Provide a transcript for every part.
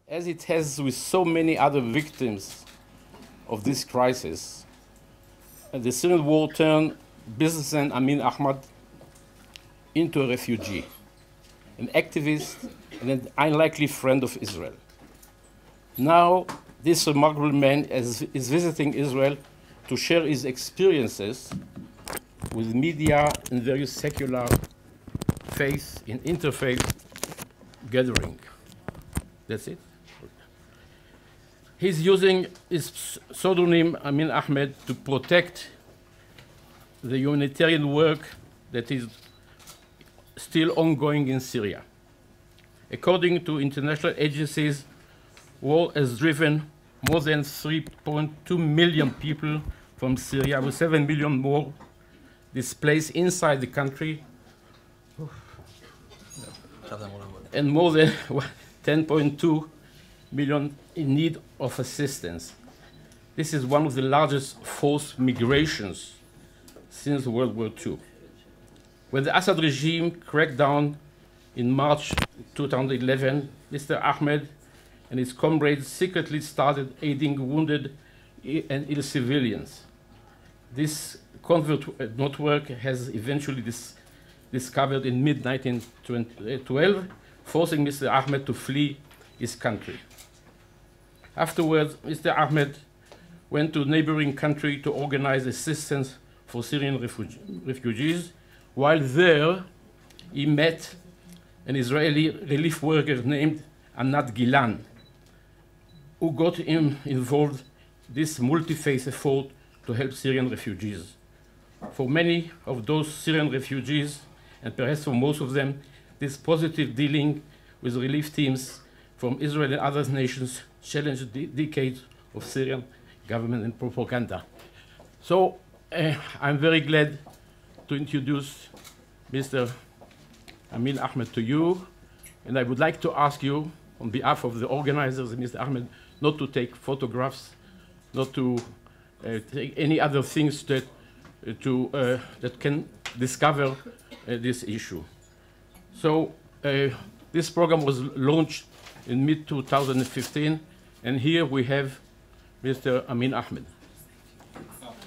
as it has with so many other victims of this crisis, the Syrian war turned businessman Amin Ahmad into a refugee, an activist, and an unlikely friend of Israel. Now, this remarkable man is visiting Israel to share his experiences with media and various secular faith and interfaith gathering. That's it. He's using his pseudonym Amin Ahmed to protect the humanitarian work that is still ongoing in Syria. According to international agencies, war has driven more than 3.2 million people from Syria, with 7 million more displaced inside the country, and more than 10.2 million in need of assistance. This is one of the largest forced migrations since World War II. When the Assad regime cracked down in March 2011, Mr. Ahmed and his comrades secretly started aiding wounded and ill civilians. This covert network has eventually discovered in mid-1912, forcing Mr. Ahmed to flee his country. Afterwards, Mr. Ahmed went to a neighboring country to organize assistance for Syrian refugees. While there, he met an Israeli relief worker named Anat Gilan, who got him involved in this multi-phase effort to help Syrian refugees. For many of those Syrian refugees, and perhaps for most of them, this positive dealing with relief teams from Israel and other nations challenged decades of Syrian government and propaganda. So I'm very glad to introduce Mr. Amin Ahmed to you, and I would like to ask you, on behalf of the organizers and Mr. Ahmed, not to take photographs, not to take any other things that can discover this issue. So this program was launched in mid-2015, and here we have Mr. Amin Ahmed.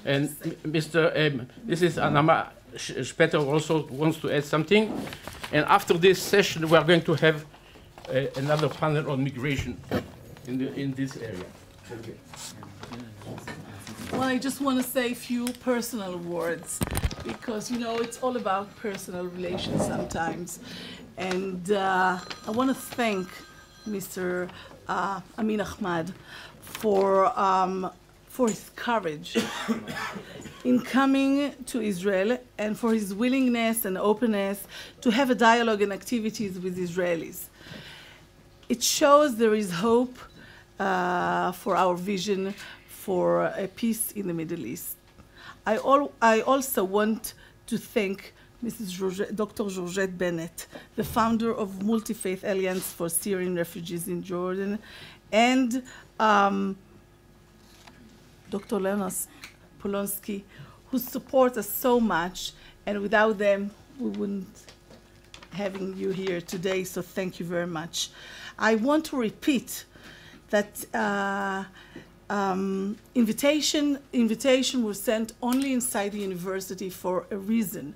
And this is Anama Speter also wants to add something. And after this session, we are going to have another panel on migration in this area. Okay. Well, I just want to say a few personal words, because, you know, it's all about personal relations sometimes. And I want to thank Mr. Amin Ahmad for his courage in coming to Israel, and for his willingness and openness to have a dialogue and activities with Israelis. It shows there is hope for our vision for a peace in the Middle East. I also want to thank Dr. Georgette Bennett, the founder of Multi-Faith Alliance for Syrian Refugees in Jordan, and Dr. Leonard Polonsky, who support us so much, and without them, we wouldn't having you here today, so thank you very much. I want to repeat that invitation was sent only inside the university for a reason,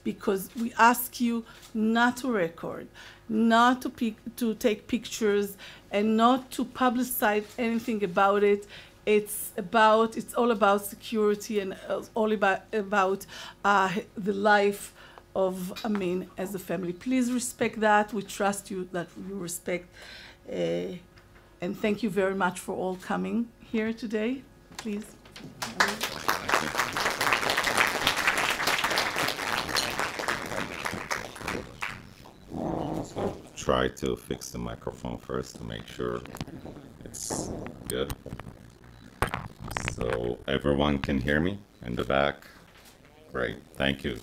because we ask you not to record, not to take pictures, and not to publicize anything about it. It's all about security, and all about the life of Amin as a family. Please respect that. We trust you that you respect. And thank you very much for all coming here today. Please. So try to fix the microphone first to make sure it's good. So everyone can hear me in the back? Great, thank you.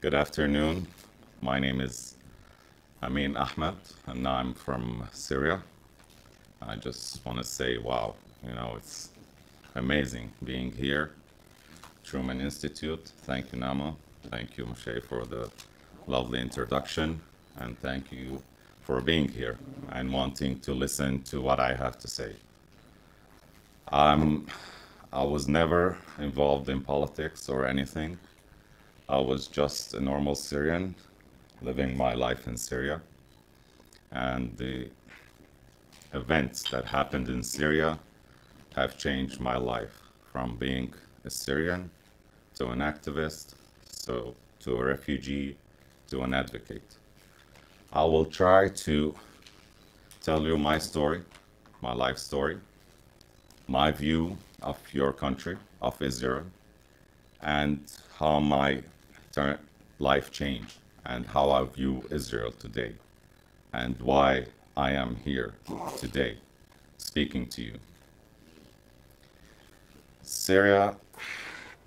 Good afternoon. My name is Amin Ahmed, and I'm from Syria. I just want to say, wow, you know, it's amazing being here. Truman Institute, thank you, Nama. Thank you, Moshe, for the lovely introduction. And thank you for being here and wanting to listen to what I have to say. I was never involved in politics or anything. I was just a normal Syrian living my life in Syria. And the events that happened in Syria have changed my life from being a Syrian to an activist, so to a refugee, to an advocate. I will try to tell you my story, my life story, my view of your country, of Israel, and how my life changed, and how I view Israel today, and why I am here today speaking to you. Syria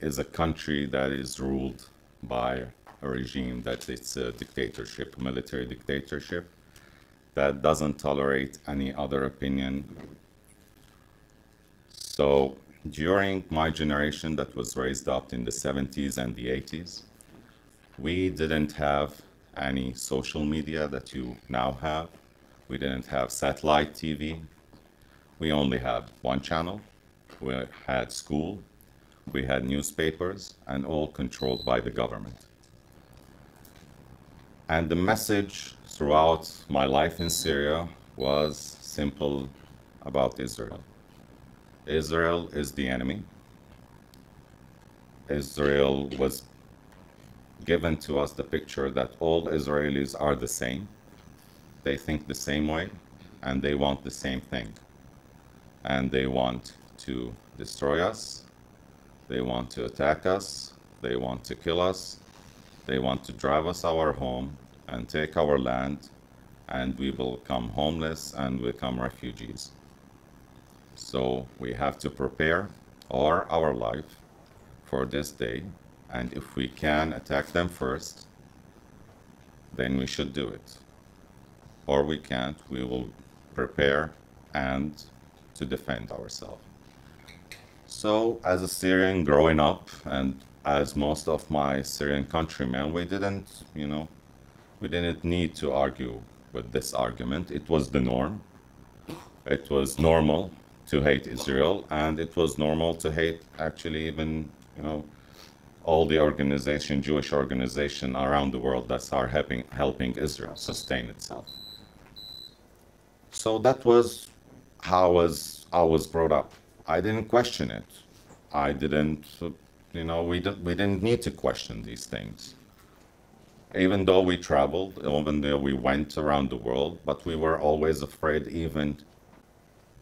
is a country that is ruled by a regime that it's a dictatorship, military dictatorship, that doesn't tolerate any other opinion. So during my generation that was raised up in the 70s and the 80s, we didn't have any social media that you now have. We didn't have satellite TV. We only had one channel. We had school. We had newspapers, and all controlled by the government. And the message throughout my life in Syria was simple about Israel. Israel is the enemy. Israel was given to us the picture that all Israelis are the same. They think the same way, and they want the same thing. And they want to destroy us. They want to attack us. They want to kill us. They want to drive us our home and take our land, and we will become homeless and become refugees. So we have to prepare our life for this day, and if we can attack them first, then we should do it. Or we can't, we will prepare and to defend ourselves. So as a Syrian growing up, and as most of my Syrian countrymen, we didn't need to argue with this argument. It was the norm. It was normal to hate Israel, and it was normal to hate actually even, all the Jewish organization around the world that are helping Israel sustain itself. So that was how I was brought up. I didn't question it. I didn't, we didn't need to question these things. Even though we traveled, even though we went around the world, but we were always afraid even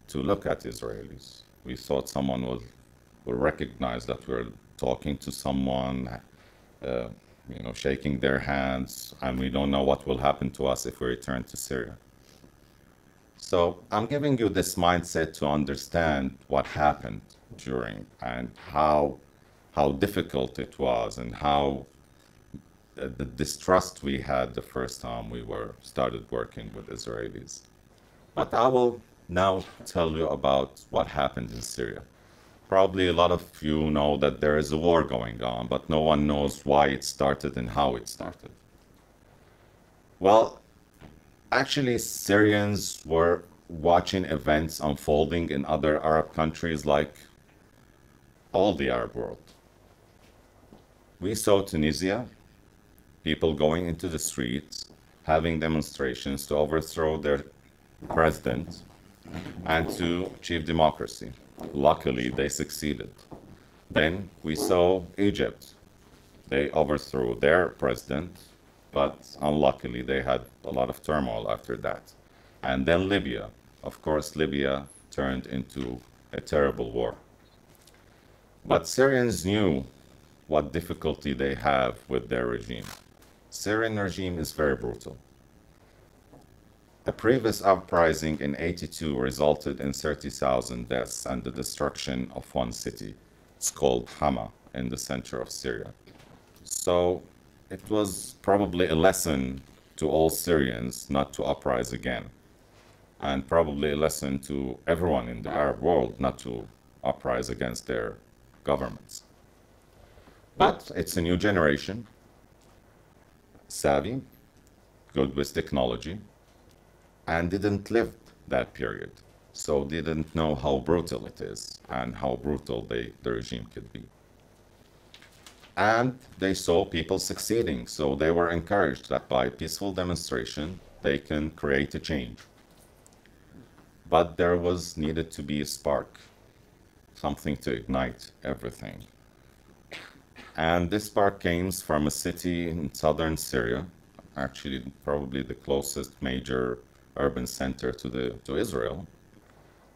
to look at Israelis. We thought someone would recognize that we're talking to someone, shaking their hands, and we don't know what will happen to us if we return to Syria. So I'm giving you this mindset to understand what happened during, and how difficult it was, and how the distrust we had the first time we started working with Israelis. But I will now tell you about what happened in Syria. Probably a lot of you know that there is a war going on, but no one knows why it started and how it started. Well, actually, Syrians were watching events unfolding in other Arab countries like all the Arab world. We saw Tunisia, people going into the streets, having demonstrations to overthrow their president and to achieve democracy. Luckily, they succeeded. Then we saw Egypt. They overthrew their president, but unluckily they had a lot of turmoil after that. And then Libya. Of course, Libya turned into a terrible war. But Syrians knew what difficulty they have with their regime. Syrian regime is very brutal. A previous uprising in '82 resulted in 30,000 deaths and the destruction of one city. It's called Hama in the center of Syria. So it was probably a lesson to all Syrians not to uprise again, and probably a lesson to everyone in the Arab world not to uprise against their governments. But it's a new generation, savvy, good with technology, and didn't live that period, so didn't know how brutal it is and how brutal the regime could be. And they saw people succeeding, so they were encouraged that by peaceful demonstration, they can create a change. But there was needed to be a spark, something to ignite everything. And this spark came from a city in southern Syria, actually probably the closest major urban center to Israel,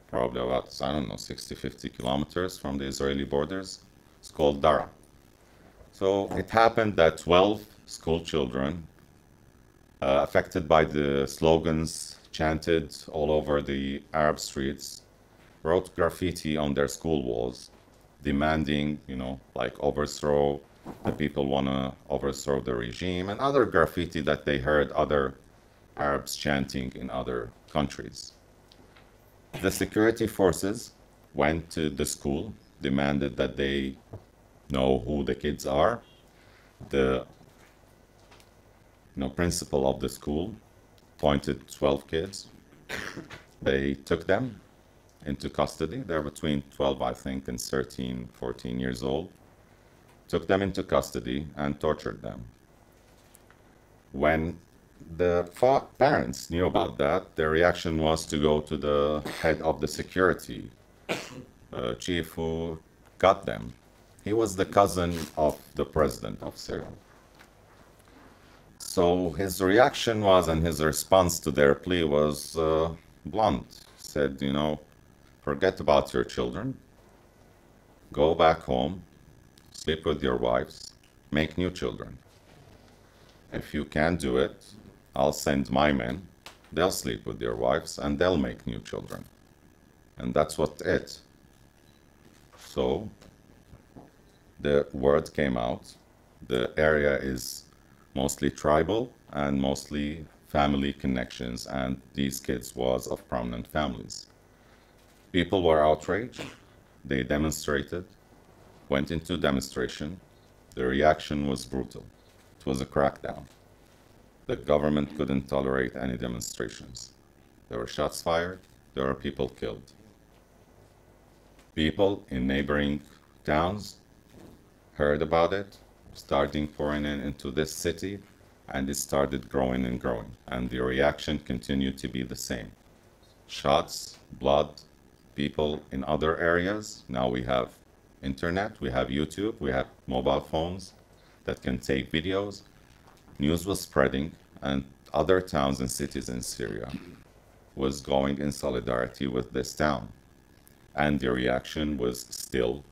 probably about, I don't know, 60, 50 kilometers from the Israeli borders. It's called Dara. So it happened that 12 school children, affected by the slogans chanted all over the Arab streets, wrote graffiti on their school walls, demanding, like overthrow, the people want to overthrow the regime, and other graffiti that they heard other Arabs chanting in other countries. The security forces went to the school, demanded that they know who the kids are. The principal of the school appointed 12 kids. They took them into custody. They're between 12, I think, and 13, 14 years old. Took them into custody and tortured them. When the parents knew about that, their reaction was to go to the head of the security chief who got them. He was the cousin of the president of Syria. So his reaction was, and his response to their plea was blunt. He said, forget about your children, go back home, sleep with your wives, make new children. If you can't do it, I'll send my men, they'll sleep with your wives, and they'll make new children. And that's what it. So the word came out. The area is mostly tribal and mostly family connections, and these kids was of prominent families. People were outraged. They demonstrated, went into demonstration. The reaction was brutal. It was a crackdown. The government couldn't tolerate any demonstrations. There were shots fired. There were people killed. People in neighboring towns heard about it, starting pouring into this city, and it started growing and growing. And the reaction continued to be the same. Shots, blood, people in other areas. Now we have internet, we have YouTube, we have mobile phones that can take videos. News was spreading, and other towns and cities in Syria was going in solidarity with this town. And the reaction was still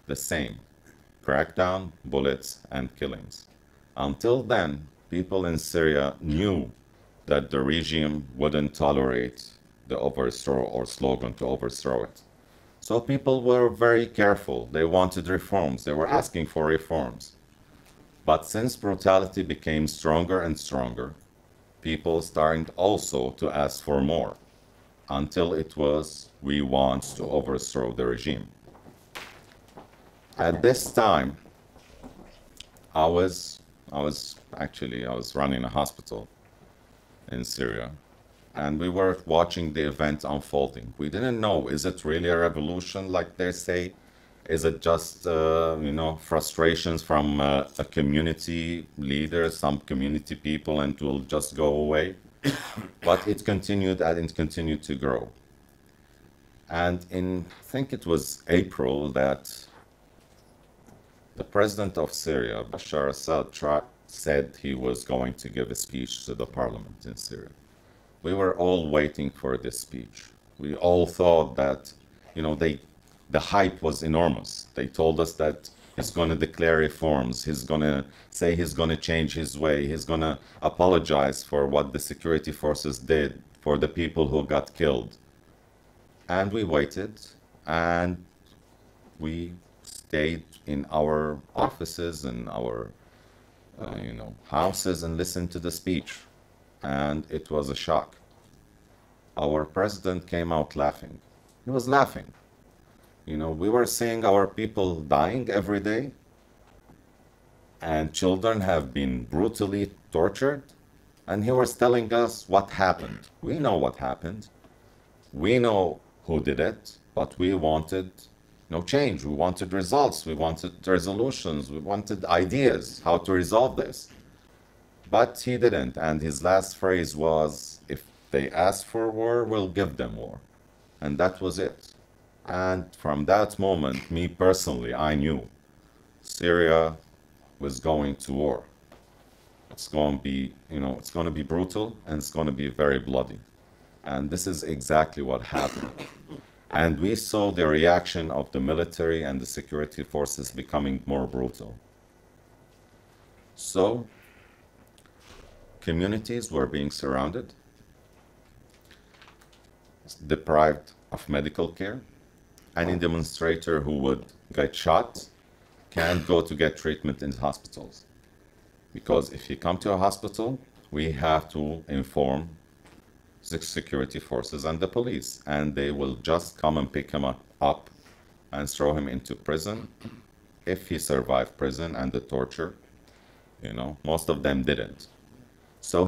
the same. Crackdown, bullets, and killings. Until then, people in Syria knew that the regime wouldn't tolerate the overthrow or slogan to overthrow it. So people were very careful. They wanted reforms. They were asking for reforms. But since brutality became stronger and stronger, people started also to ask for more, until it was, we want to overthrow the regime. At this time, I was running a hospital in Syria, and we were watching the event unfolding. We didn't know, is it really a revolution like they say? Is it just, frustrations from a community leader, some community people, and it will just go away? But it continued, and it continued to grow. And I think it was April that the president of Syria, Bashar al-Assad, said he was going to give a speech to the parliament in Syria. We were all waiting for this speech. We all thought that, the hype was enormous. They told us that he's going to declare reforms. He's going to say he's going to change his way. He's going to apologize for what the security forces did for the people who got killed. And we waited, and we stayed in our offices and our, houses and listened to the speech. And it was a shock. Our president came out laughing. He was laughing. We were seeing our people dying every day, and children have been brutally tortured, And he was telling us what happened. We know what happened. We know who did it, but we wanted no change. We wanted results. We wanted resolutions. We wanted ideas how to resolve this. But he didn't. And his last phrase was, if they ask for war, we'll give them war. And that was it. And from that moment, me personally, I knew Syria was going to war. It's going to be, it's going to be brutal and it's going to be very bloody. And this is exactly what happened. And we saw the reaction of the military and the security forces becoming more brutal. So, communities were being surrounded, deprived of medical care. Any demonstrator who would get shot can't go to get treatment in hospitals. Because if you come to a hospital, we have to inform the security forces and the police, and they will just come and pick him up and throw him into prison if he survived prison and the torture. Most of them didn't. So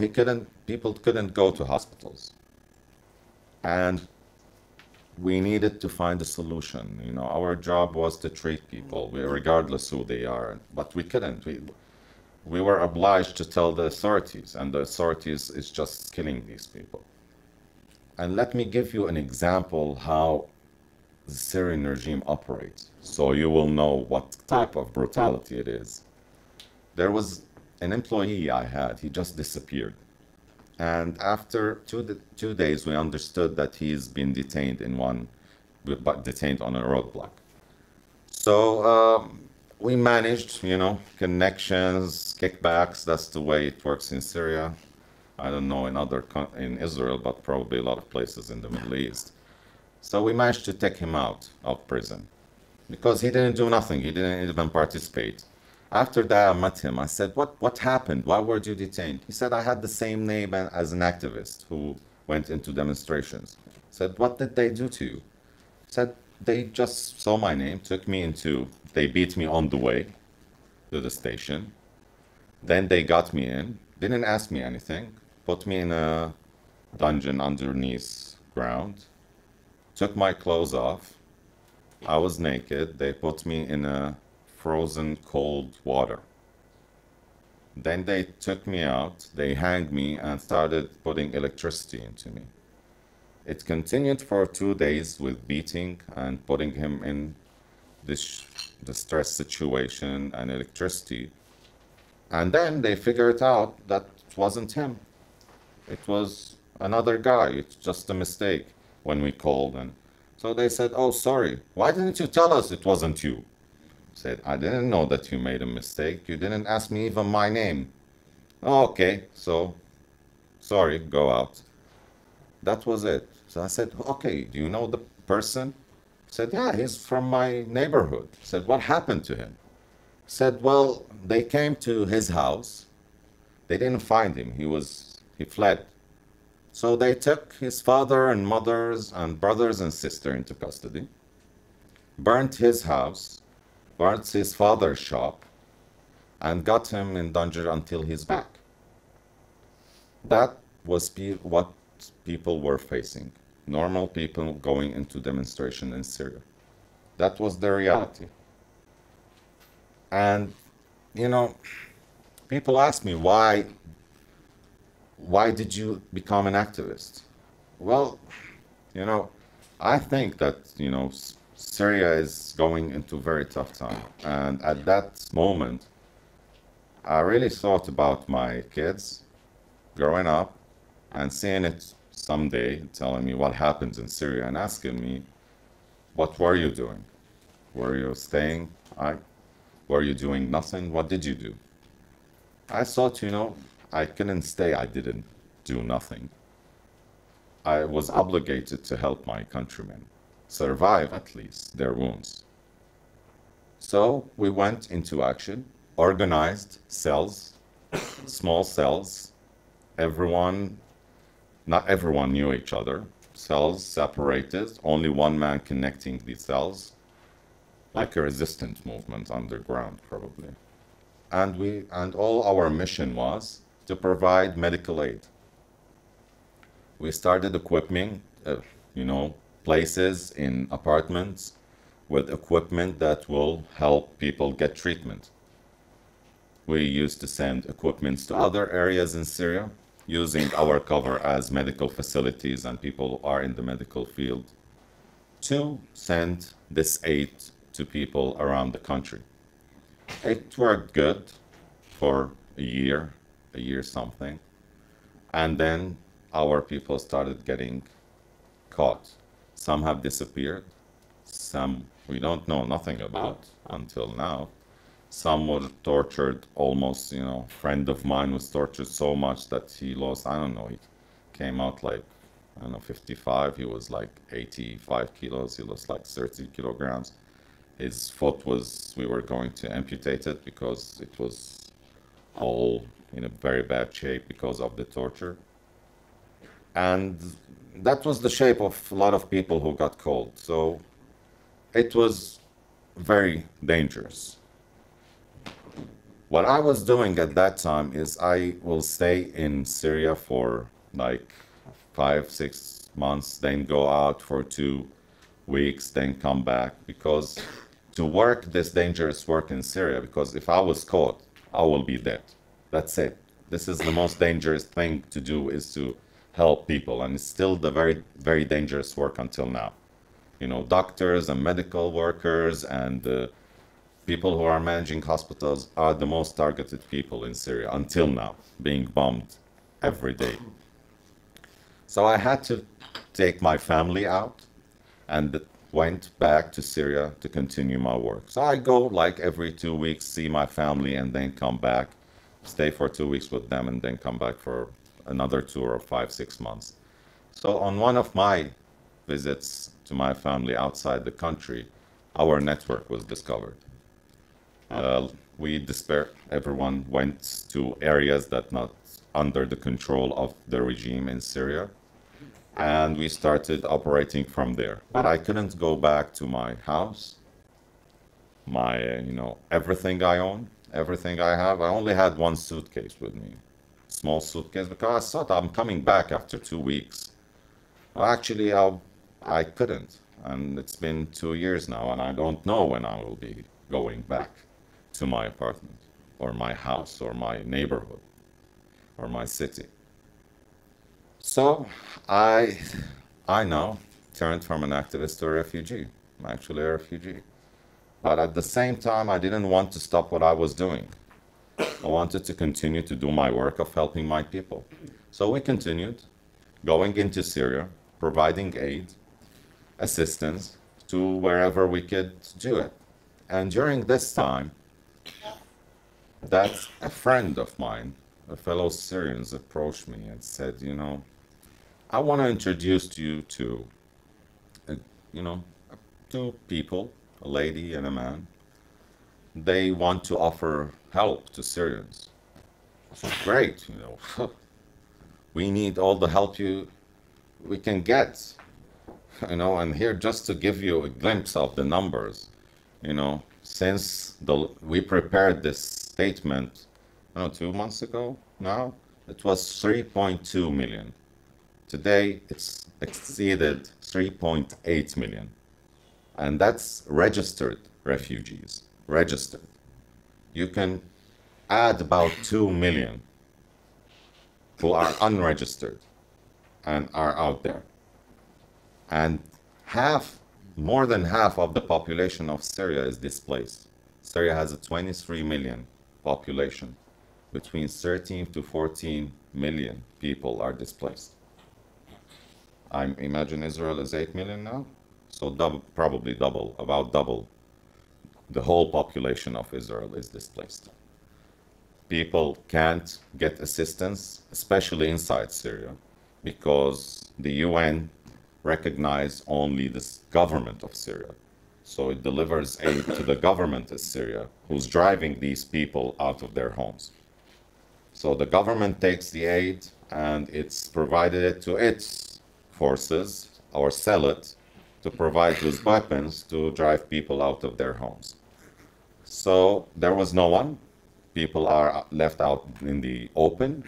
people couldn't go to hospitals. And we needed to find a solution. Our job was to treat people, regardless who they are, but we couldn't. We were obliged to tell the authorities, and the authorities is just killing these people. And let me give you an example how the Syrian regime operates, so you will know what type of brutality it is. There was an employee I had, he just disappeared. And after 2 days, we understood that he's been detained detained on a roadblock. So we managed, connections, kickbacks. That's the way it works in Syria. I don't know in Israel, but probably a lot of places in the Middle East. So we managed to take him out of prison because he didn't do nothing. He didn't even participate. After that, I met him. I said, what happened? Why were you detained? He said, I had the same name as an activist who went into demonstrations. I said, what did they do to you? He said, they just saw my name, they beat me on the way to the station. Then they got me in, didn't ask me anything, put me in a dungeon underneath ground, took my clothes off. I was naked. They put me in a frozen cold water. Then they took me out, they hanged me and started putting electricity into me. It continued for 2 days with beating and putting him in this distress situation and electricity. And then they figured out that it wasn't him. It was another guy. It's just a mistake when we called. And so they said, oh, sorry, why didn't you tell us it wasn't you? Said, I didn't know that you made a mistake. You didn't ask me even my name. Oh, okay, so sorry, go out. That was it. So I said, okay, do you know the person? He said, yeah, he's from my neighborhood. I said, what happened to him? He said, well, they came to his house. They didn't find him. He fled. So they took his father and mothers and brothers and sister into custody, burnt his house, burnt his father's shop, and got him in danger until he's back. That was what people were facing. Normal people going into demonstration in Syria. That was the reality. And, people ask me, why did you become an activist? Well, I think that, Syria is going into a very tough time. And at that moment, I really thought about my kids growing up and seeing it someday, telling me what happens in Syria and asking me, what were you doing? Were you staying? Were you doing nothing? What did you do? I thought, I couldn't stay. I didn't do nothing. I was obligated to help my countrymen survive at least their wounds. So we went into action, organized cells, small cells. Not everyone knew each other. Cells separated, only one man connecting these cells, like a resistance movement underground probably. And all our mission was to provide medical aid. We started equipping, places in apartments with equipment that will help people get treatment. We used to send equipments to other areas in Syria using our cover as medical facilities and people who are in the medical field to send this aid to people around the country. It worked good for a year something, and then our people started getting caught. Some have disappeared, some we don't know nothing about until now. Some were tortured almost, friend of mine was tortured so much that he lost, I don't know, he came out like, 55, he was like 85 kilos, he lost like 30 kilograms. His foot we were going to amputate it because it was all in a very bad shape because of the torture. And that was the shape of a lot of people who got caught. So it was very dangerous. What I was doing at that time is I will stay in Syria for like 5-6 months, then go out for 2 weeks, then come back, because to work this dangerous work in Syria, because if I was caught, I will be dead. That's it. This is the most dangerous thing to do, is to help people, and it's still the very, very dangerous work until now. Doctors and medical workers and people who are managing hospitals are the most targeted people in Syria until now, being bombed every day. So I had to take my family out and went back to Syria to continue my work. So I go like every 2 weeks, see my family, and then come back, stay for 2 weeks with them, and then come back for another 2 or 5-6 months. So on one of my visits to my family outside the country, our network was discovered. We despair. Everyone went to areas that not under the control of the regime in Syria, and we started operating from there. But I couldn't go back to my house, my everything I own, everything I have. I only had one suitcase with me, small suitcase, because I thought I'm coming back after 2 weeks. Well, actually, I couldn't, and it's been 2 years now, and I don't know when I will be going back to my apartment or my house or my neighborhood or my city. So I now turned from an activist to a refugee. I'm actually a refugee. But at the same time, I didn't want to stop what I was doing. I wanted to continue to do my work of helping my people. So we continued going into Syria, providing aid, assistance to wherever we could do it. And during this time, that a friend of mine, a fellow Syrian, approached me and said, I want to introduce you to, two people, a lady and a man. They want to offer help to Syrians. I said, great, we need all the help we can get, and here just to give you a glimpse of the numbers, since we prepared this statement, 2 months ago now, it was 3.2 million. Today, it's exceeded 3.8 million. And that's registered refugees, registered. You can add about 2 million who are unregistered and are out there. And more than half of the population of Syria is displaced. Syria has a 23 million population. Between 13 to 14 million people are displaced. I imagine Israel is 8 million now, so probably about double. The whole population of Israel is displaced. People can't get assistance, especially inside Syria, because the UN recognizes only the government of Syria. So it delivers aid to the government of Syria, who's driving these people out of their homes. So the government takes the aid and it's provided it to its forces, or sell it to provide with weapons to drive people out of their homes. So there was no one. People are left out in the open,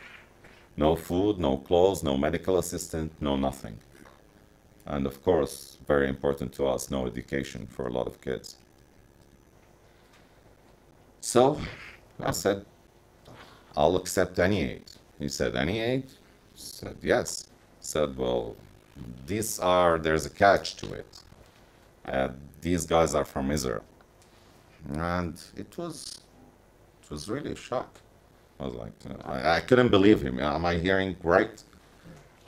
no food, no clothes, no medical assistant, no nothing. And of course, very important to us, no education for a lot of kids. So I said, I'll accept any aid. He said, any aid? I said, yes. I said, well, there's a catch to it. These guys are from Israel. And it was really a shock. I was like, I couldn't believe him. Am I hearing right?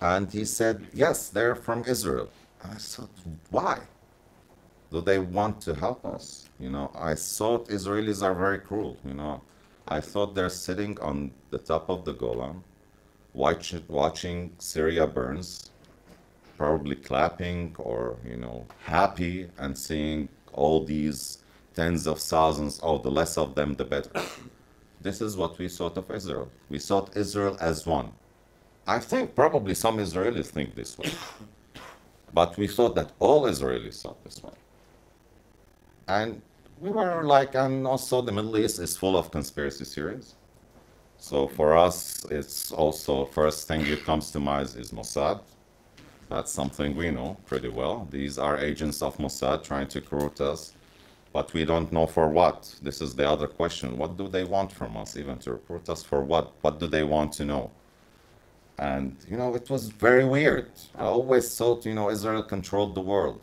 And he said, yes, they're from Israel. And I said, why? Do they want to help us? I thought Israelis are very cruel. I thought they're sitting on the top of the Golan, watching Syria burns, probably clapping or, happy and seeing all these tens of thousands. Oh, the less of them, the better. This is what we thought of Israel. We thought Israel as one. I think probably some Israelis think this way. But we thought that all Israelis thought this way. And we were like, and also the Middle East is full of conspiracy theories. So for us, it's also first thing that comes to mind is Mossad. That's something we know pretty well. These are agents of Mossad trying to recruit us, but we don't know for what. This is the other question. What do they want from us, even to recruit us for what? What do they want to know? And, it was very weird. I always thought, Israel controlled the world.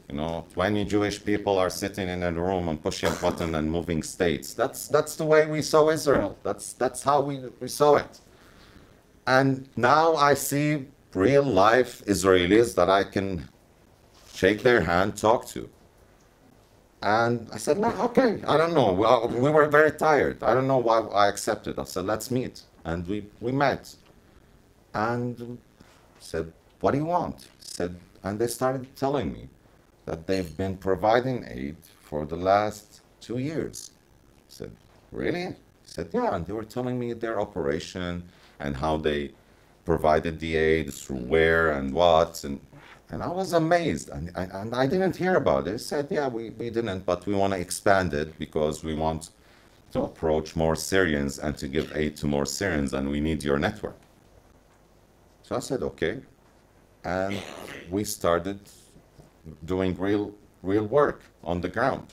20 Jewish people are sitting in a room and pushing a button and moving states. That's the way we saw Israel. That's how we saw it. And now I see real life Israelis that I can shake their hand, talk to. And I said, no, okay, I don't know. Well, we were very tired. I don't know why I accepted. I said, let's meet. And we met. And said, what do you want? And they started telling me that they've been providing aid for the last 2 years. I said, really? I said, yeah. And they were telling me their operation and how they provided the aid through where and what. And I was amazed. And I didn't hear about it. I said, yeah, we didn't, but we want to expand it because we want to approach more Syrians and to give aid to more Syrians, and we need your network. So I said, okay. And we started doing real work on the ground.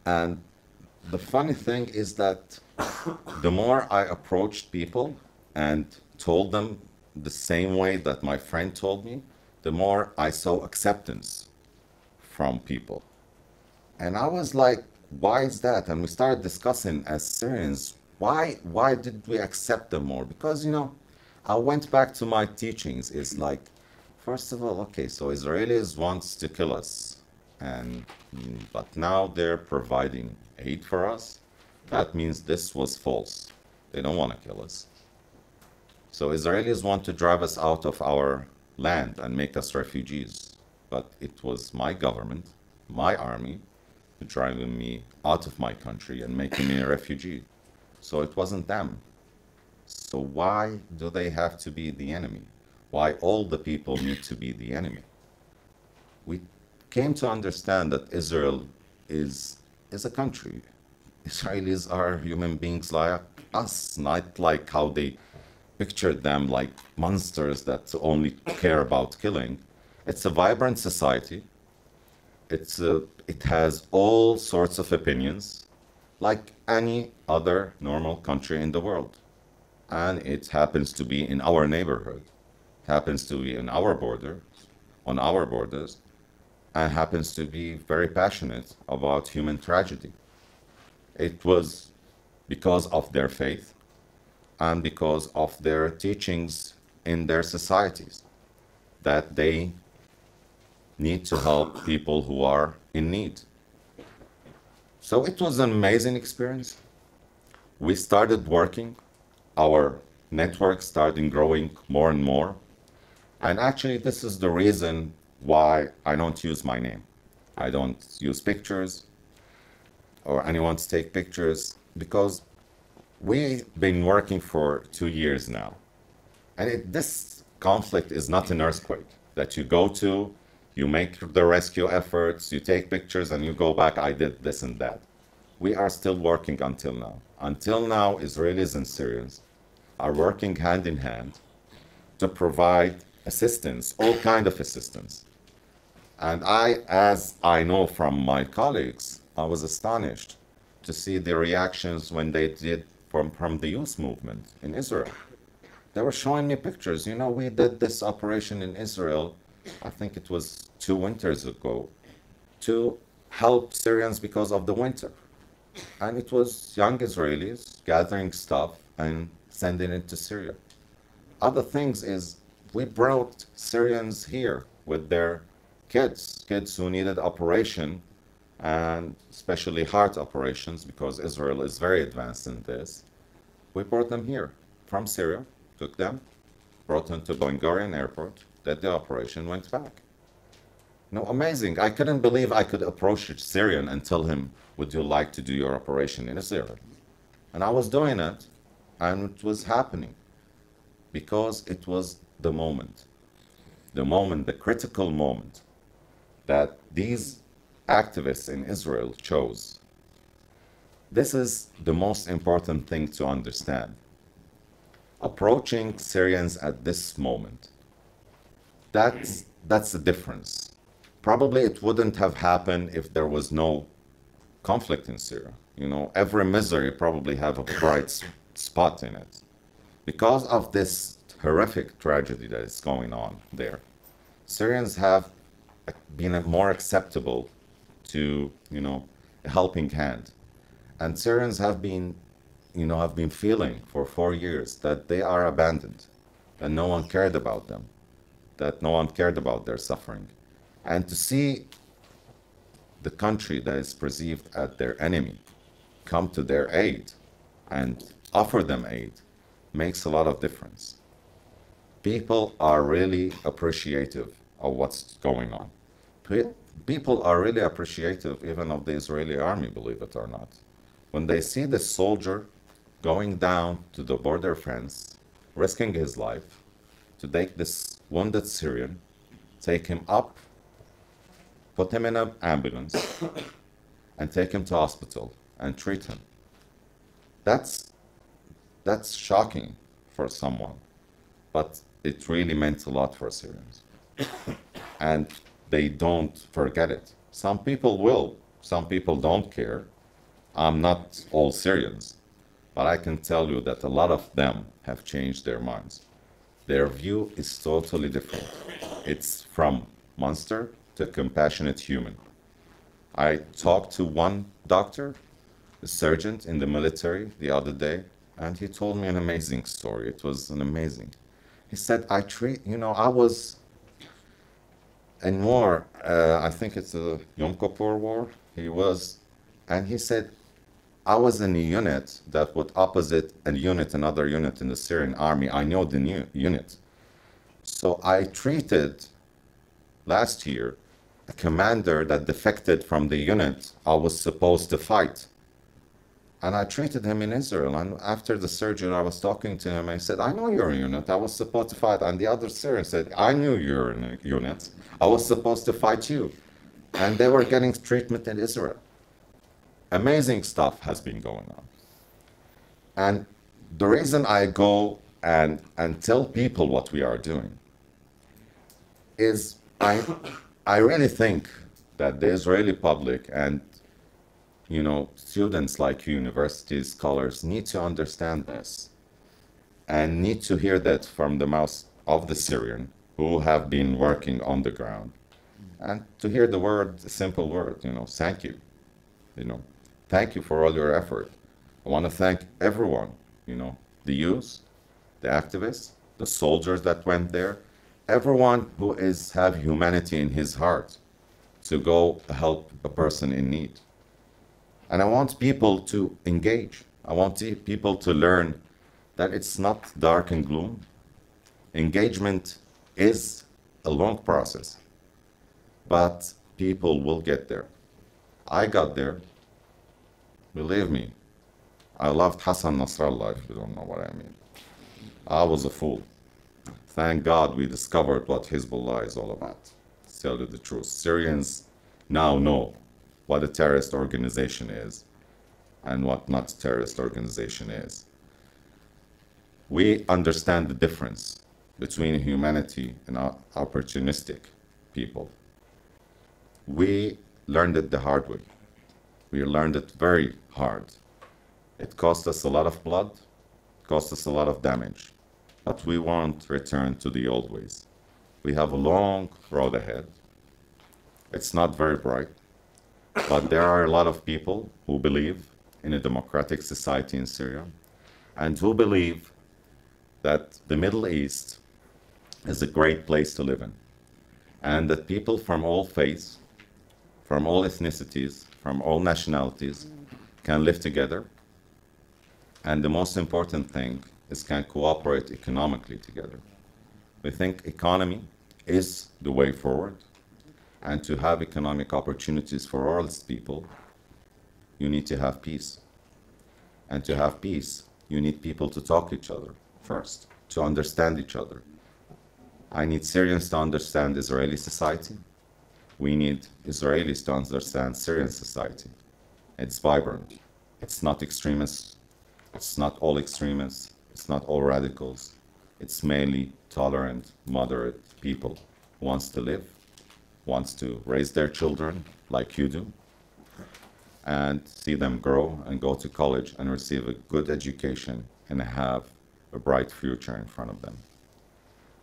And the funny thing is that the more I approached people and told them the same way that my friend told me, the more I saw acceptance from people. And I was like, why is that? And we started discussing as Syrians, why did we accept them more? Because, I went back to my teachings. It's like, first of all, okay, so Israelis wants to kill us, but now they're providing aid for us. That means this was false. They don't want to kill us. So Israelis want to drive us out of our land and make us refugees. But it was my government, my army, driving me out of my country and making me a refugee. So it wasn't them. So why do they have to be the enemy? Why all the people need to be the enemy? We came to understand that Israel is a country. Israelis are human beings like us, not like how they pictured them like monsters that only care about killing. It's a vibrant society. It has all sorts of opinions, like any other normal country in the world. And it happens to be in our neighborhood, happens to be in our borders, on our borders, and happens to be very passionate about human tragedy. It was because of their faith and because of their teachings in their societies that they need to help people who are in need. So it was an amazing experience. We started working. Our network started growing more and more. And actually, this is the reason why I don't use my name. I don't use pictures or anyone to take pictures, because we've been working for 2 years now. And this conflict is not an earthquake that you go to, you make the rescue efforts, you take pictures, and you go back, I did this and that. we are still working until now. Until now, Israelis and Syrians are working hand in hand to provide assistance, all kind of assistance. And as I know from my colleagues, I was astonished to see the reactions when they did from the youth movement in Israel. They were showing me pictures. We did this operation in Israel, I think it was 2 winters ago, to help Syrians because of the winter. And it was young Israelis gathering stuff and sending it to Syria. Other things is we brought Syrians here with their kids who needed operation, and especially heart operations, because Israel is very advanced in this. We brought them here from Syria, took them, brought them to Ben Gurion Airport, did the operation, went back. Amazing. I couldn't believe I could approach a Syrian and tell him, would you like to do your operation in Israel? And I was doing it, and it was happening because it was the moment, the critical moment that these activists in Israel chose. This is the most important thing to understand. Approaching Syrians at this moment, that's the difference. Probably it wouldn't have happened if there was no conflict in Syria. Every misery probably have a bright spot in it. Because of this horrific tragedy that is going on there, Syrians have been more acceptable to, a helping hand. And Syrians have been feeling for 4 years that they are abandoned, that no one cared about them, that no one cared about their suffering. And to see the country that is perceived as their enemy come to their aid and offer them aid makes a lot of difference. People are really appreciative of what's going on. People are really appreciative even of the Israeli army, believe it or not. When they see the soldier going down to the border fence, risking his life to take this wounded Syrian, take him up, put him in an ambulance, and take him to hospital and treat him. That's shocking for someone, but it really meant a lot for Syrians. And they don't forget it. Some people will, some people don't care. I'm not all Syrians, but I can tell you that a lot of them have changed their minds. Their view is totally different. It's from monster to compassionate human. I talked to one doctor, a surgeon in the military the other day, and he told me an amazing story. It was amazing. He said, I was in war, I think it's the Yom Kippur War, and he said, I was in a unit that would opposite another unit in the Syrian army. I know the new unit. So I treated last year a commander that defected from the unit I was supposed to fight. And I treated him in Israel. And after the surgery, I was talking to him. I said, I know you're a unit. I was supposed to fight. And the other Syrian said, I knew you're in a unit. I was supposed to fight you. And they were getting treatment in Israel. Amazing stuff has been going on. And the reason I go and tell people what we are doing is I really think that the Israeli public and students like universities, scholars need to understand this and need to hear that from the mouth of the Syrian who have been working on the ground, and to hear the simple word, thank you. Thank you for all your effort. I want to thank everyone, the youth, the activists, the soldiers that went there, everyone who have humanity in his heart to go help a person in need. And I want people to engage. I want people to learn that it's not dark and gloom. Engagement is a long process, but people will get there. I got there. Believe me, I loved Hassan Nasrallah, if you don't know what I mean. I was a fool. Thank God we discovered what Hezbollah is all about. To tell you the truth, Syrians now know what a terrorist organization is. and what not terrorist organization is. We understand the difference between humanity and opportunistic people. We learned it the hard way. We learned it very hard. It cost us a lot of blood, cost us a lot of damage, but we won't return to the old ways. We have a long road ahead. It's not very bright, but there are a lot of people who believe in a democratic society in Syria and who believe that the Middle East is a great place to live in, and that people from all faiths, from all ethnicities, from all nationalities can live together. And the most important thing is can cooperate economically together. We think economy is the way forward, and to have economic opportunities for all its people, you need to have peace. And to have peace, you need people to talk to each other first, to understand each other. I need Syrians to understand Israeli society. We need Israelis to understand Syrian society. It's vibrant. It's not extremist. It's not all extremists. It's not all radicals. It's mainly tolerant, moderate people who wants to live, wants to raise their children like you do, and see them grow and go to college and receive a good education and have a bright future in front of them.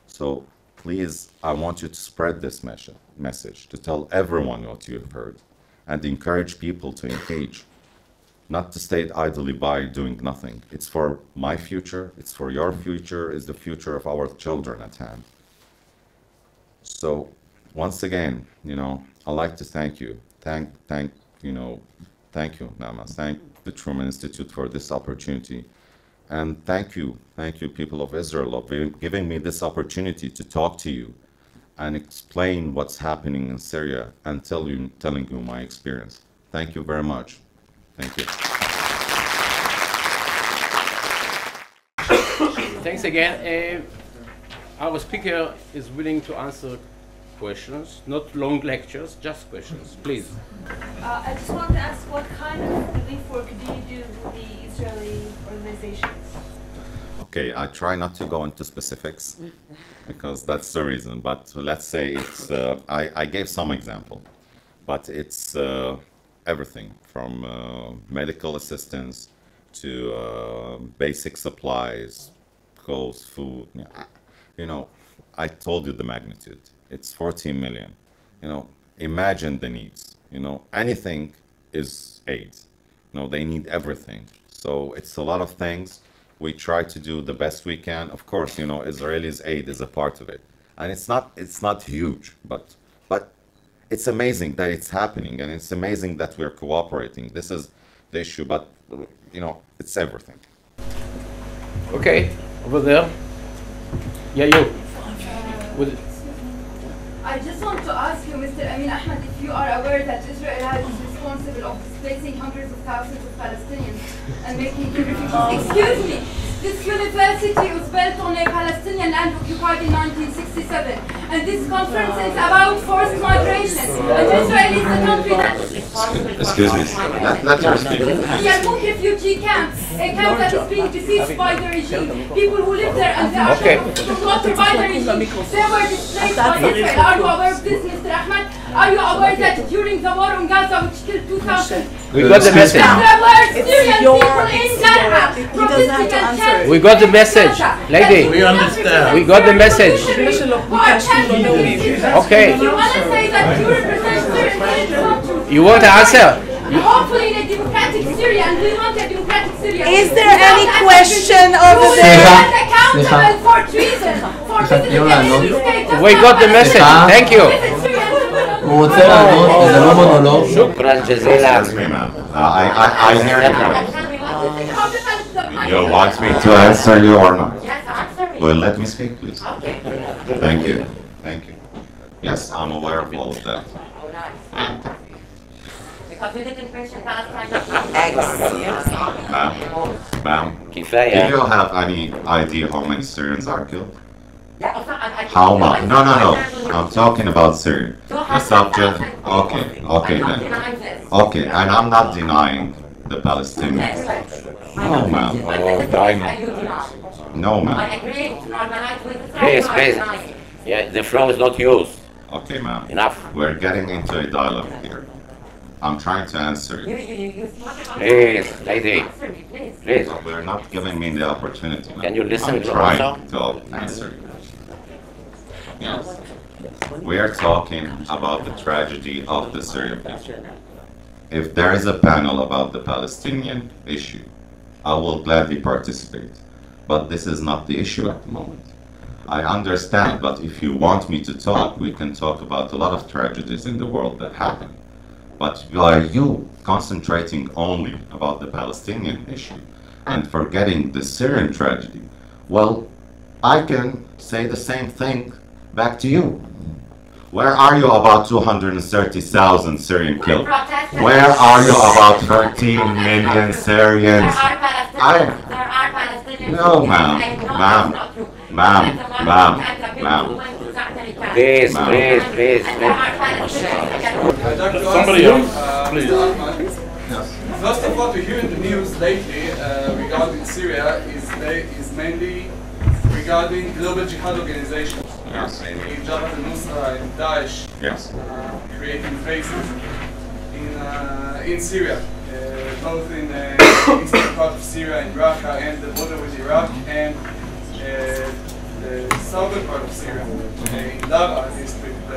So please, I want you to spread this message, to tell everyone what you've heard, and encourage people to engage, not to stay idly by doing nothing. It's for my future, it's for your future, it's the future of our children at hand. So once again, I'd like to thank you. Thank you, Nama. Thank the Truman Institute for this opportunity. And thank you, people of Israel, for giving me this opportunity to talk to you and explain what's happening in Syria and telling you my experience. Thank you very much. Thank you. Thanks again. Our speaker is willing to answer questions, not long lectures, just questions. Please. I just wanted to ask, what kind of relief work do you do with the Israeli organizations? Okay, I try not to go into specifics because that's the reason. But let's say it's, I gave some example, but it's everything from medical assistance to basic supplies, clothes, food. I told you the magnitude. It's 14 million. Imagine the needs. Anything is aid. They need everything. So it's a lot of things. We try to do the best we can. Of course, Israelis' aid is a part of it, and it's not huge, but it's amazing that it's happening, and it's amazing that we're cooperating. This is the issue, but it's everything. Okay, over there. Yeah, you. I just want to ask you, Mr. Amin Ahmed, if you are aware that Israel is responsible of displacing hundreds of thousands of Palestinians and making them refugees. Excuse me, this university was built on a Palestinian land occupied in 1967, and this conference is about forced migration. And Israel is the country that... Excuse me, let her speak. Yarmouk refugee camp, a camp that is being besieged by the regime. People who live there and they are slaughtered by the regime. They were displaced by Israel. Are you aware of this, Mr. Ahmed? Are you aware that during the war on Gaza, which killed 2,000... We got the message. There were Syrian people in Darha protesting and chanting. We got the message, lady. We understand. We got the message. Okay. You want to say that you represent Syria? You want to answer? Hopefully in a democratic Syria, and we want a democratic Syria. Is there any question over there? You are accountable for treason. For treason. We got the message. Thank you. הוא רוצה לענות, זה לא מונולוג. שוכרן ג'זילה. I hear you. You want me to answer you or not? Well, let me speak, please. Thank you. Thank you. Yes, I'm aware of all of that. Ma'am, do you have any idea how many Syrians are killed? How much? No. I'm talking about Syria. The subject. Okay then. Okay, and I'm not denying the Palestinians. No, ma'am. No, ma'am. Please. Yeah, the floor is not used. Okay, ma'am. Enough. We're getting into a dialogue here. I'm trying to answer you. Please, lady. Please. But we're not giving me the opportunity, ma'am. Can you listen I'm to trying to answer you. Yes. We are talking about the tragedy of the Syrian people. If there is a panel about the Palestinian issue, I will gladly participate. But this is not the issue at the moment. I understand, but if you want me to talk, we can talk about a lot of tragedies in the world that happen. But are you concentrating only about the Palestinian issue and forgetting the Syrian tragedy? Well, I can say the same thing back to you. Where are you about 230,000 Syrian killed? Where are you about 13 million Syrians? No, ma'am. Please. Somebody else, please. Most of what we hear in the news lately regarding Syria is mainly regarding global jihad organizations. Yes. Mainly Jabhat al-Nusra and Daesh creating bases in Syria, both in the eastern part of Syria in Raqqa and the border with Iraq, and the southern part of Syria in Daraa district,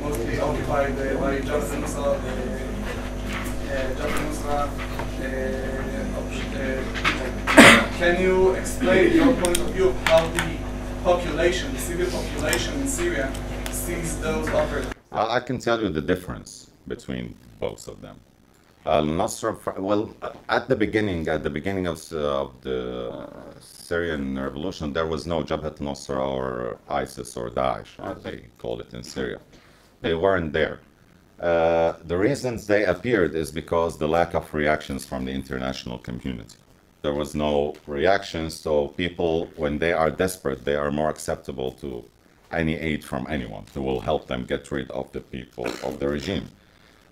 mostly occupied by Jabhat al-Nusra. Can you explain your point of view of how the population, the civil population in Syria, sees those operatives? I can tell you the difference between both of them. Al-Nusra, well, at the beginning of the Syrian revolution, there was no Jabhat al-Nusra or ISIS or Daesh, as they call it in Syria. They weren't there. The reasons they appeared is because the lack of reactions from the international community. There was no reactions, so people, when they are desperate, they are more acceptable to any aid from anyone who will help them get rid of the people of the regime.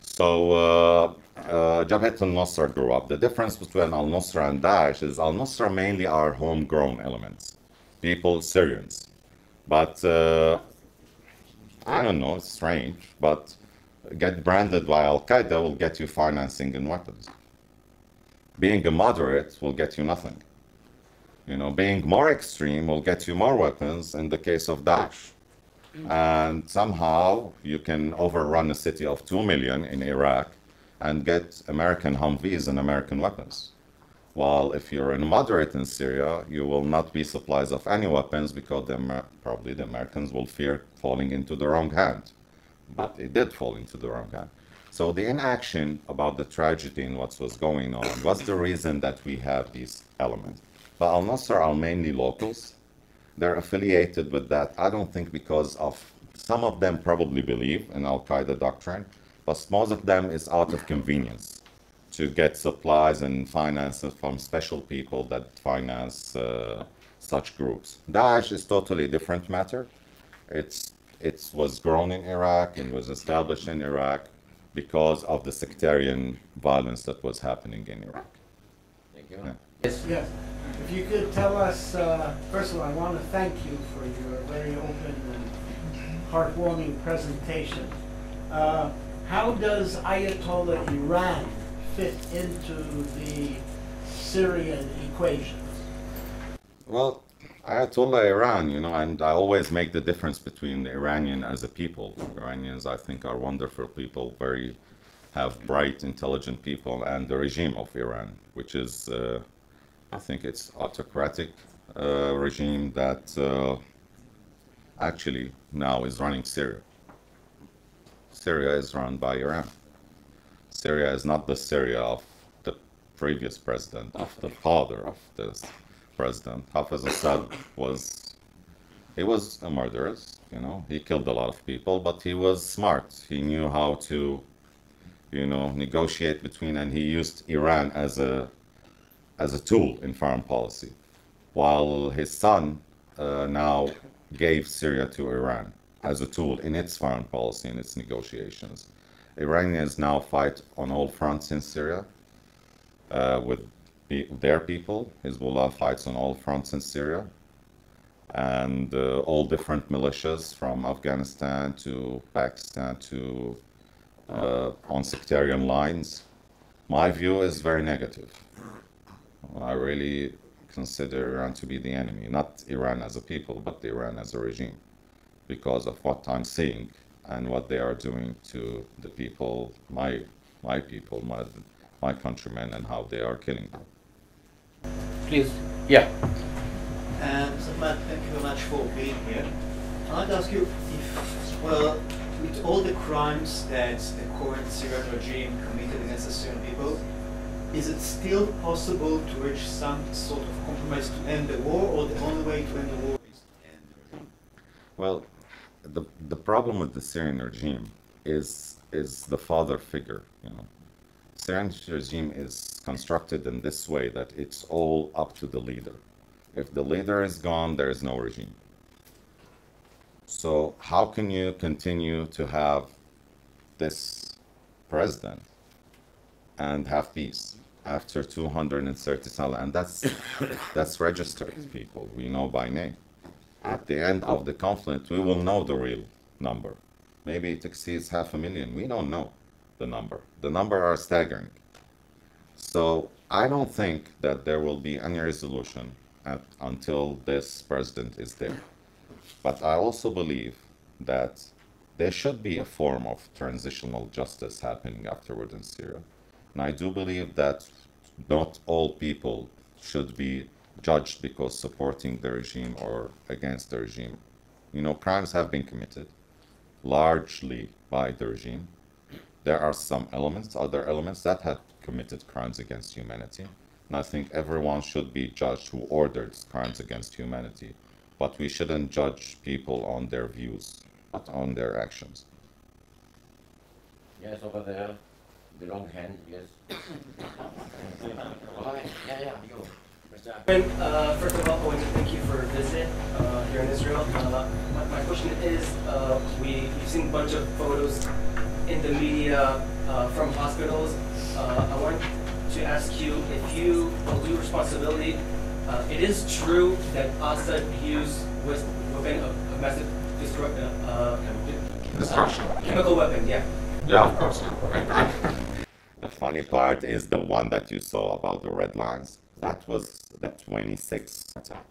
So Jabhat al-Nusra grew up. The difference between al-Nusra and Daesh is al-Nusra mainly are homegrown elements, people, Syrians. But I don't know, it's strange, but get branded by Al-Qaeda will get you financing and weapons. Being a moderate will get you nothing. You know, being more extreme will get you more weapons in the case of Daesh. And somehow you can overrun a city of 2 million in Iraq and get American Humvees and American weapons. While if you're a moderate in Syria, you will not be supplies of any weapons because probably the Americans will fear falling into the wrong hand. But it did fall into the wrong hand. So the inaction about the tragedy and what was going on was the reason that we have these elements. But al-Nusra are mainly locals. They're affiliated with that, I don't think because of, some of them probably believe in Al-Qaeda doctrine, but most of them is out of convenience to get supplies and finances from special people that finance such groups. Daesh is totally a different matter. It was grown in Iraq and was established in Iraq because of the sectarian violence that was happening in Iraq. Thank you. Yeah. Yes. If you could tell us, first of all, I want to thank you for your very open and heartwarming presentation. How does Ayatollah Iran fit into the Syrian equation? Well, Ayatollah Iran, you know, and I always make the difference between the Iranian as a people. Iranians, I think, are wonderful people, have bright, intelligent people, and the regime of Iran, which is, I think it's autocratic regime that actually now is running Syria. Syria is run by Iran. Syria is not the Syria of the previous president, of the father of this president. Hafez Assad was a murderer, you know, he killed a lot of people, but he was smart. He knew how to, you know, negotiate between, and he used Iran as a tool in foreign policy, while his son now gave Syria to Iran as a tool in its foreign policy and its negotiations. Iranians now fight on all fronts in Syria. with their people. Hezbollah fights on all fronts in Syria, and all different militias from Afghanistan to Pakistan to on sectarian lines. My view is very negative. I really consider Iran to be the enemy, not Iran as a people, but Iran as a regime, because of what I'm seeing and what they are doing to the people, my people, my countrymen, and how they are killing them. Please. Yeah. So Matt, thank you very much for being here. I'd like to ask you if, well, with all the crimes that the current Syrian regime committed against the Syrian people, is it still possible to reach some sort of compromise to end the war, or the only way to end the war is to end the regime? Well, the problem with the Syrian regime is the father figure. You know, Syrian regime is constructed in this way that it's all up to the leader. If the leader is gone, there is no regime. So how can you continue to have this president and have peace after 230 Salah? And that's registered people we know by name. At the end of the conflict, we will know the real number. Maybe it exceeds 500,000. We don't know the number. The numbers are staggering. So I don't think that there will be any resolution until this president is there. But I also believe that there should be a form of transitional justice happening afterward in Syria. And I do believe that not all people should be judged because supporting the regime or against the regime. You know, crimes have been committed largely by the regime. There are some elements, other elements that have committed crimes against humanity. And I think everyone should be judged who ordered crimes against humanity. But we shouldn't judge people on their views, but on their actions. Yes, over there, the long hand, yes. Yeah, you. First of all, I want to thank you for a visit here in Israel. My question is, we've seen a bunch of photos in the media from hospitals. I want to ask you if you will do responsibility. It is true that Assad used weapon of massive destruction. Chemical weapon, yeah. Yeah, of course. The funny part is the one that you saw about the red lines. That was the 26th attack.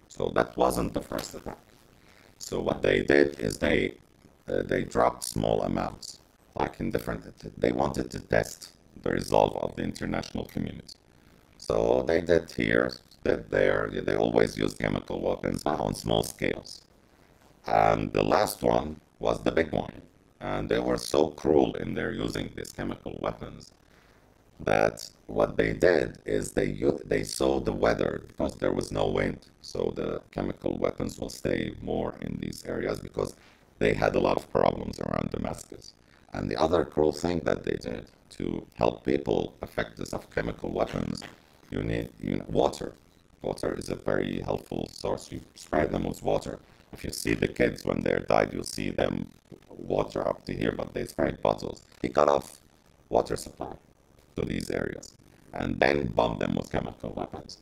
So that wasn't the first attack. So what they did is they dropped small amounts, like in different. They wanted to test the resolve of the international community. So they did here, did there. They always use chemical weapons on small scales. And the last one was the big one. And they were so cruel in their using these chemical weapons that what they did is they saw the weather because there was no wind. So the chemical weapons will stay more in these areas because they had a lot of problems around Damascus. And the other cruel thing that they did to help people affected of chemical weapons, you need water. Water is a very helpful source. You spray them with water. If you see the kids when they're died, you'll see them water up to here, but they sprayed bottles. He cut off water supply to these areas and then bombed them with chemical weapons.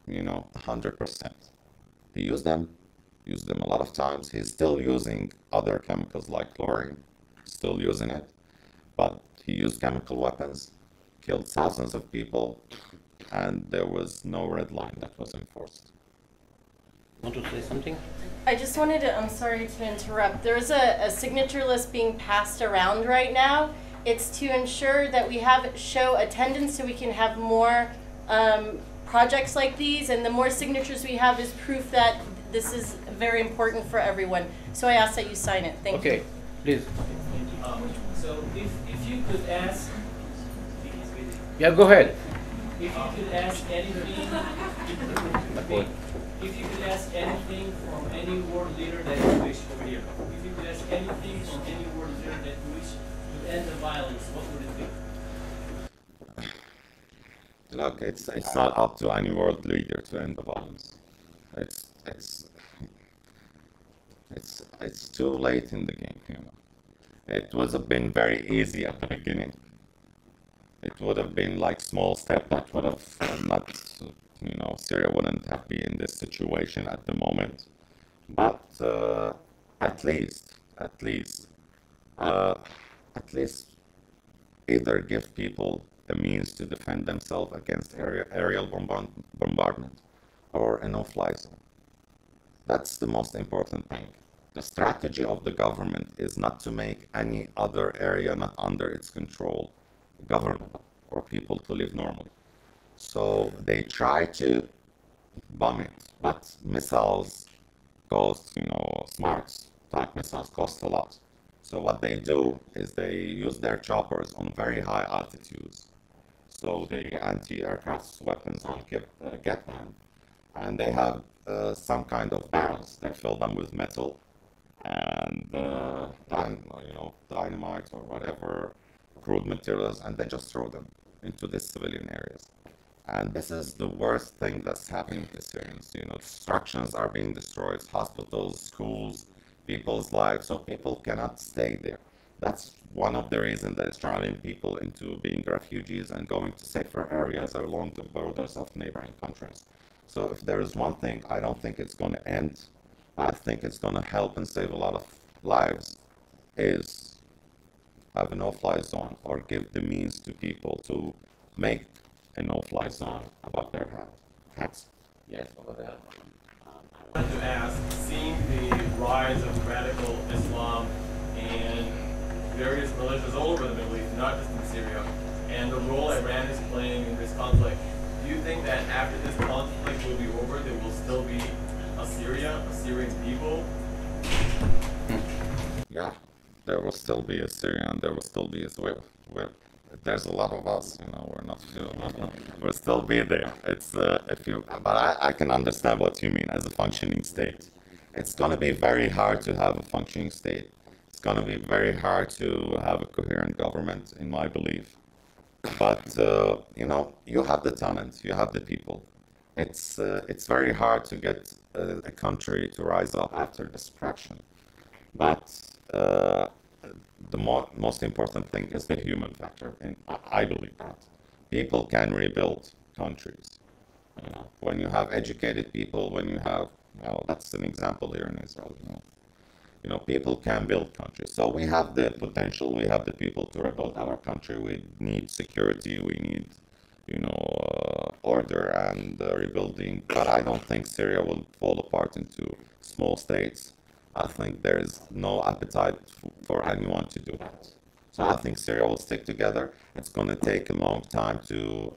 100%. He used them a lot of times. He's still using other chemicals like chlorine, still using it, but he used chemical weapons, killed thousands of people, and there was no red line that was enforced. Want to say something? I just wanted to, I'm sorry to interrupt. There's a signature list being passed around right now. It's to ensure that we show attendance so we can have more projects like these, and the more signatures we have is proof that this is very important for everyone. So I ask that you sign it. Thank you. Okay, please. So if you could ask... Yeah, go ahead. If you could ask anything... If you could ask anything from any world leader that you wish over here, if you could ask anything from any world leader that you wish to end the violence, what would it be? Look, it's not up to any world leader to end the violence. It's too late in the game. It was been very easy at the beginning. It would have been like small step that would have not, Syria wouldn't have been in this situation at the moment. But at least, either give people the means to defend themselves against aerial bombardment or a no-fly zone. That's the most important thing. The strategy of the government is not to make any other area not under its control governable or people to live normally. So they try to bomb it, but missiles cost, smart type missiles cost a lot. So what they do is they use their choppers on very high altitudes. So the anti-aircraft weapons don't get them. And they have some kind of barrels. They fill them with metal and dynamite or whatever crude materials, and they just throw them into the civilian areas. And this is the worst thing that's happening to Syrians. Structures are being destroyed, hospitals, schools, people's lives, so people cannot stay there. That's one of the reasons that is driving people into being refugees and going to safer areas along the borders of neighboring countries. So if there is one thing, I don't think it's going to end. I think it's going to help and save a lot of lives, is have a no-fly zone or give the means to people to make a no-fly zone above their heads. Yes, over there. I wanted to ask, seeing the rise of radical Islam and various militias all over the Middle East, not just in Syria, and the role Iran is playing in this conflict, do you think that after this conflict will be over, there will still be a Syrian people? Yeah, there will still be a Syrian, there will still be there's a lot of us, we're not we'll still be there. It's but I can understand what you mean as a functioning state. It's going to be very hard to have a functioning state. It's going to be very hard to have a coherent government, in my belief. But you have the talent, you have the people. It's very hard to get a country to rise up after destruction. But the most important thing is the human factor, and I believe that people can rebuild countries. When you have educated people, when you have, that's an example here in Israel. People can build countries. So we have the potential, we have the people to rebuild our country. We need security, we need, order and rebuilding. But I don't think Syria will fall apart into small states. I think there is no appetite for anyone to do that. So I think Syria will stick together. It's going to take a long time to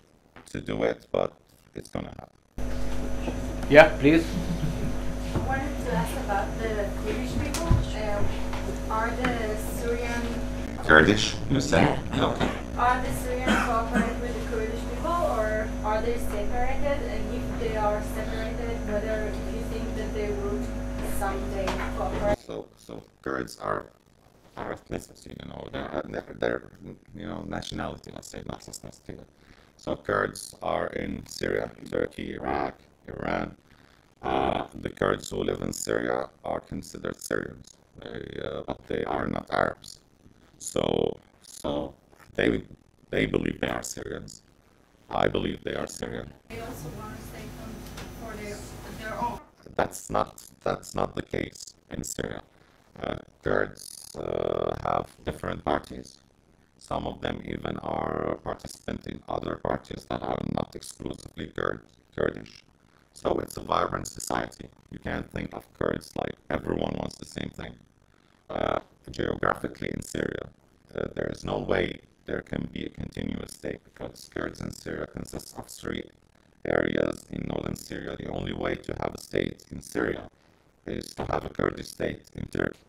do it, but it's going to happen. Yeah, please. I wanted to ask about the Kurdish people. Are the Syrian... Kurdish, you said? Yeah. Okay. Are the Syrian cooperating with the Kurdish people, or are they separated? And if they are separated, whether you think that they will someday cooperate? So Kurds are ethnicity, their nationality, let's say, not ethnicity. So Kurds are in Syria, Turkey, Iraq, Iran. The Kurds who live in Syria are considered Syrians, but they are not Arabs. So they believe they are Syrians. I believe they are Syrian. They also want to stay for their own. That's not the case in Syria. Kurds have different parties. Some of them even are participating in other parties that are not exclusively Kurdish. So it's a vibrant society. You can't think of Kurds like everyone wants the same thing. Geographically in Syria, there is no way there can be a continuous state because Kurds in Syria consists of 3 areas in northern Syria. The only way to have a state in Syria is to have a Kurdish state in Turkey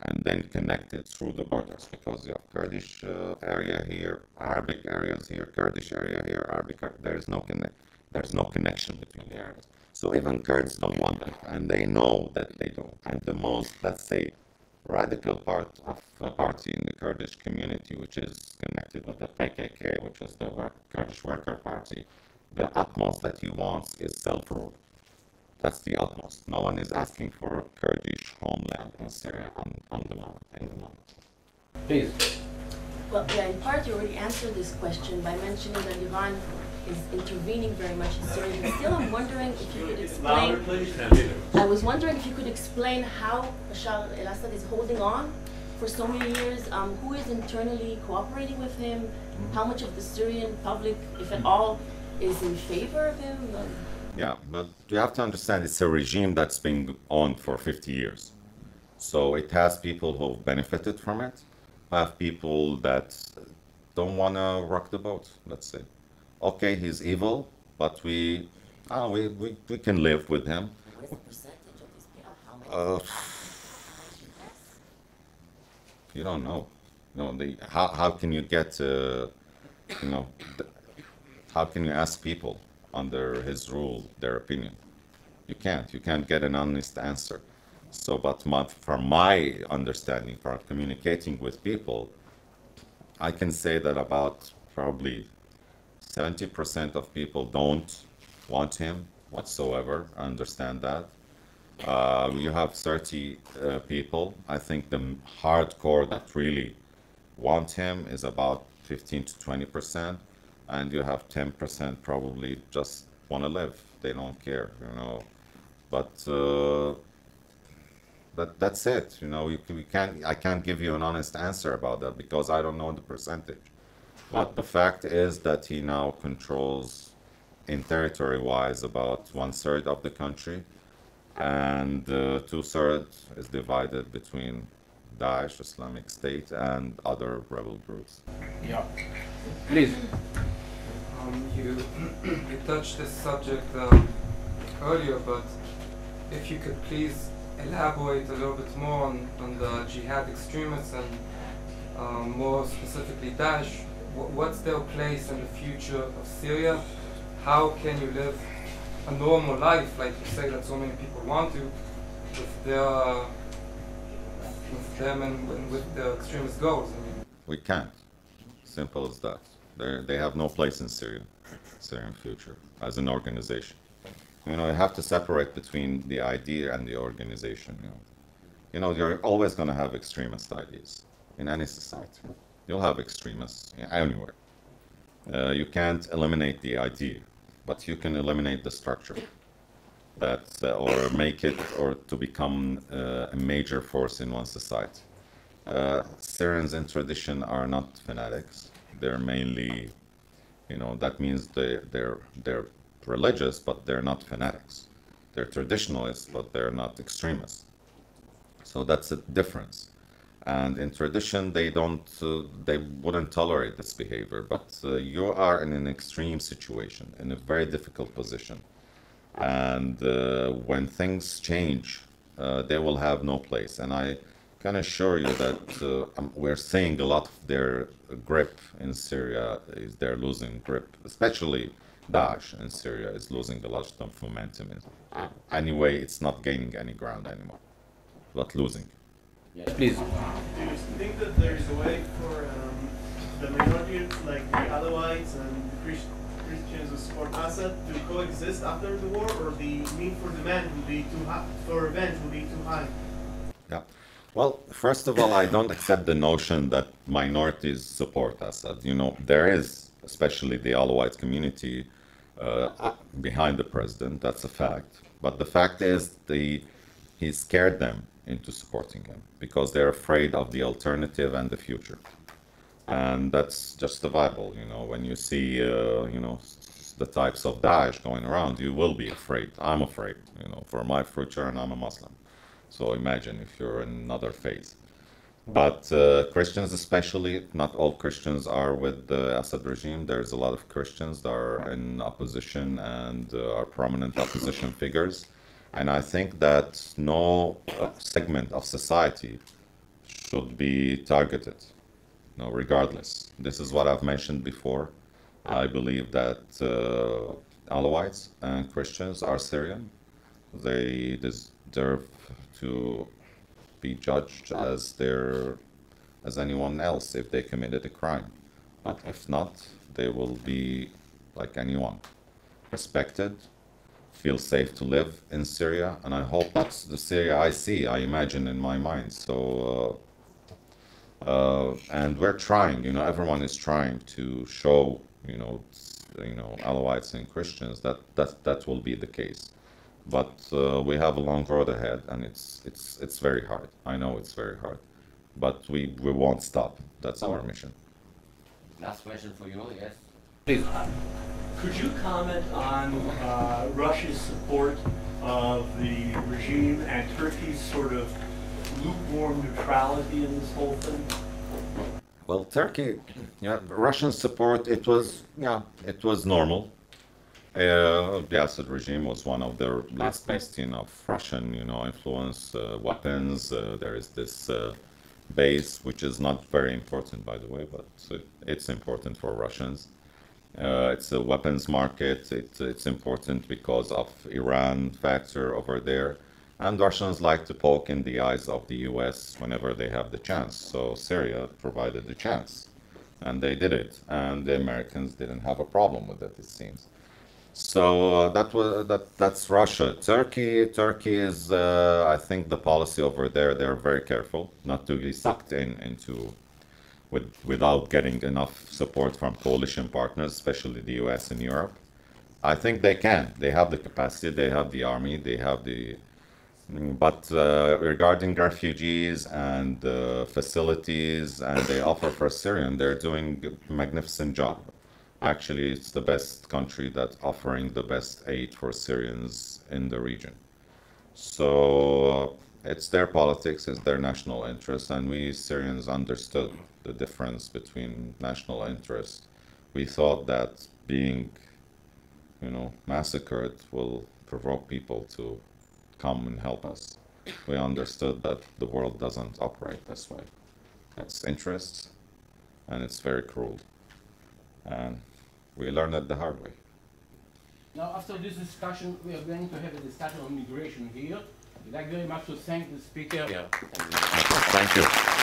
and then connect it through the borders, because you have Kurdish area here, Arabic areas here, Kurdish area here, Arabic. There's no connection between the areas. So even Kurds don't want it, and they know that they don't. And the most, let's say, radical part of a party in the Kurdish community, which is connected with the PKK, which is the Kurdish Worker Party, the utmost that he wants is self-rule. That's the utmost. No one is asking for Kurdish homeland in Syria in the moment. Please. Well, yeah, in part you already answered this question by mentioning that Iran is intervening very much in Syria. But still, I'm wondering if you could explain. I was wondering if you could explain how Bashar al-Assad is holding on for so many years. Who is internally cooperating with him? How much of the Syrian public, if at all, is in favor of him? Yeah, but you have to understand it's a regime that's been on for 50 years. So it has people who've benefited from it, have people that don't want to rock the boat, let's say. Okay, he's evil, but we can live with him. What is the percentage of these people? How many? You don't know. No, how can you get, how can you ask people under his rule their opinion? You can't get an honest answer. So, but from my understanding, from communicating with people, I can say that about probably 70% of people don't want him whatsoever. I understand that. You have 30 people. I think the hardcore that really want him is about 15 to 20%, and you have 10% probably just want to live. They don't care, But that's it. I can't give you an honest answer about that because I don't know the percentage. But the fact is that he now controls, in territory-wise, about 1/3 of the country, and 2/3 is divided between Daesh, Islamic State, and other rebel groups. Yeah. Please. You touched this subject earlier, but if you could please elaborate a little bit more on the jihad extremists and more specifically Daesh. What's their place in the future of Syria? How can you live a normal life, like you say that so many people want to, with them and with the extremist goals? We can't. Simple as that. They have no place in Syrian future as an organization. You have to separate between the idea and the organization. You're always going to have extremist ideas in any society. You'll have extremists anywhere. You can't eliminate the idea, but you can eliminate the structure or make it or to become a major force in one society. Syrians in tradition are not fanatics. They're mainly, that means they're religious, but they're not fanatics. They're traditionalists, but they're not extremists. So that's a difference. And in tradition, they wouldn't tolerate this behavior. But you are in an extreme situation, in a very difficult position. And when things change, they will have no place. And I can assure you that we're seeing a lot of their grip in Syria. They're losing grip, especially Daesh in Syria is losing a lot of momentum. Anyway, it's not gaining any ground anymore, but losing. Yes, please. Do you think that there is a way for the minorities like the Alawites and Christians who support Assad to coexist after the war, or the need for demand will be too high, for revenge will be too high? Yeah. Well, first of all, I don't accept the notion that minorities support Assad. There is, especially the Alawite community, behind the president. That's a fact. But the fact is, he scared them into supporting him because they're afraid of the alternative and the future. And that's justifiable. When you see, the types of Daesh going around, you will be afraid. I'm afraid, for my future, and I'm a Muslim. So imagine if you're in another phase. But Christians especially, not all Christians are with the Assad regime. There's a lot of Christians that are in opposition and are prominent opposition figures. And I think that no segment of society should be targeted, regardless. This is what I've mentioned before. I believe that Alawites and Christians are Syrian. They deserve to be judged as anyone else if they committed a crime. But if not, they will be like anyone, respected, feel safe to live in Syria, and I hope that's the Syria I see, I imagine in my mind. So And we're trying, everyone is trying to show, Alawites and Christians that will be the case. But we have a long road ahead, and it's very hard. I know it's very hard, but we won't stop. That's our mission. Last question for you, yes? Please. Could you comment on Russia's support of the regime and Turkey's sort of lukewarm neutrality in this whole thing? Well, Turkey, Russian support, it was normal. The Assad regime was one of their last bastion of Russian, influence, weapons. There is this base, which is not very important, by the way, but it's important for Russians. It's a weapons market. It's important because of Iran factor over there. And Russians like to poke in the eyes of the US whenever they have the chance. So Syria provided the chance, and they did it. And the Americans didn't have a problem with it, it seems. So that's Russia. Turkey is, I think the policy over there, they're very careful not to be sucked into without getting enough support from coalition partners, especially the US and Europe. I think they can. They have the capacity, they have the army, they have the... But regarding refugees and facilities, and they offer for Syrian, they're doing a magnificent job. Actually, it's the best country that's offering the best aid for Syrians in the region. So it's their politics, it's their national interest, and we Syrians understood the difference between national interest. We thought that being, massacred will provoke people to come and help us. We understood that the world doesn't operate this way. It's interests, and it's very cruel. And we learned it the hard way. Now, after this discussion, we are going to have a discussion on migration here. I'd like very much to thank the speaker. Thank you.